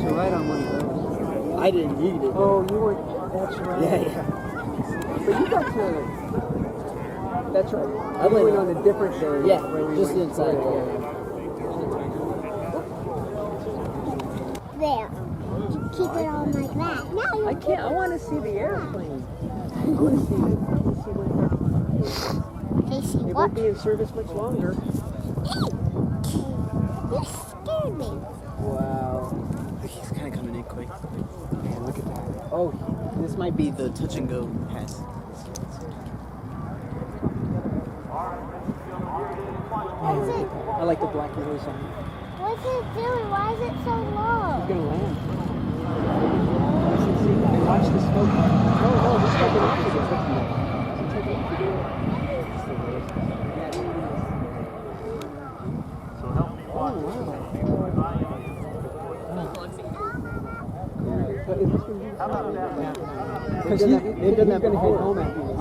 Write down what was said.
to ride on one of those. I didn't need it. Oh, you were. That's right. Yeah. But you got to. That's right. I went on a different day. Yeah, just inside. There. Keep it on like that. No, I can't. I want to see the airplane. I want to see it. KC, It what? won't be in service much longer. You scared me. Wow. He's kind of coming in quick. Oh, look at that. Oh, this might be the touch and go pass. What's it? I like the black and goes on. What's it doing? Why is it so low? It's gonna land. And watch the smoke. No, just take it off again. Take it off again. Oh, wow. Because they've done that before. Head home after this.